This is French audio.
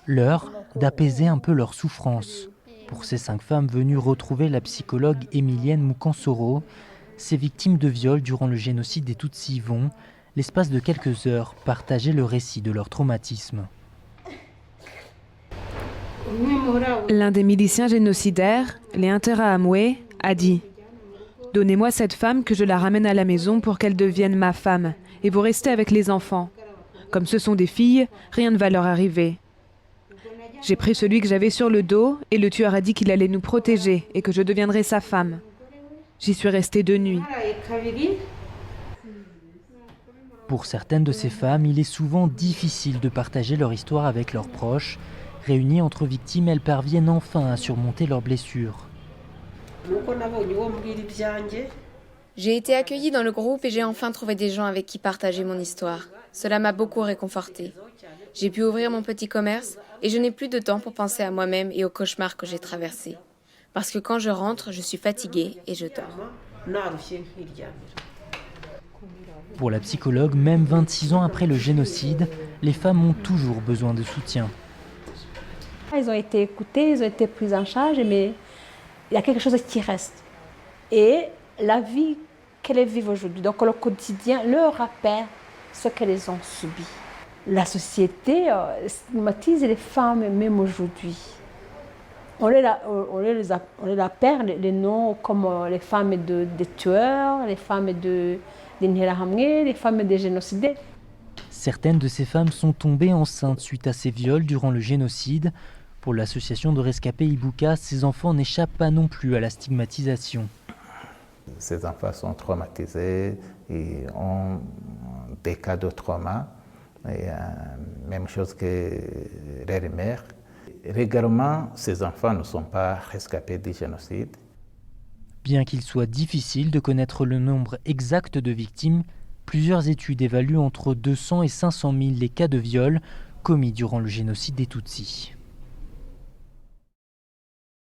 L'heure d'apaiser un peu leur souffrance. Pour ces 5 femmes venues retrouver la psychologue Emilienne Mukansoro, ces victimes de viol durant le génocide des Tutsis vont, l'espace de quelques heures, partager le récit de leur traumatisme. L'un des miliciens génocidaires, les Interahamwe, a dit « Donnez-moi cette femme que je la ramène à la maison pour qu'elle devienne ma femme, et vous restez avec les enfants. Comme ce sont des filles, rien ne va leur arriver. » J'ai pris celui que j'avais sur le dos et le tueur a dit qu'il allait nous protéger et que je deviendrais sa femme. J'y suis restée 2 nuits. Pour certaines de ces femmes, il est souvent difficile de partager leur histoire avec leurs proches. Réunies entre victimes, elles parviennent enfin à surmonter leurs blessures. J'ai été accueillie dans le groupe et j'ai enfin trouvé des gens avec qui partager mon histoire. Cela m'a beaucoup réconfortée. J'ai pu ouvrir mon petit commerce et je n'ai plus de temps pour penser à moi-même et aux cauchemars que j'ai traversés. Parce que quand je rentre, je suis fatiguée et je dors. Pour la psychologue, même 26 ans après le génocide, les femmes ont toujours besoin de soutien. Ils ont été écoutés, ils ont été pris en charge, mais il y a quelque chose qui reste. Et la vie qu'elles vivent aujourd'hui, donc le quotidien, leur rappelle ce qu'elles ont subi. La société stigmatise les femmes même aujourd'hui. On les appelle les noms comme les femmes des tueurs, les femmes des Interahamwe, les femmes des génocidés. Certaines de ces femmes sont tombées enceintes suite à ces viols durant le génocide. Pour l'association de rescapés Ibuka, ces enfants n'échappent pas non plus à la stigmatisation. Ces enfants sont traumatisés et ont des cas de trauma. Et, même chose que les mères. Régulièrement, ces enfants ne sont pas rescapés du génocide. Bien qu'il soit difficile de connaître le nombre exact de victimes, plusieurs études évaluent entre 200 et 500 000 les cas de viol commis durant le génocide des Tutsis.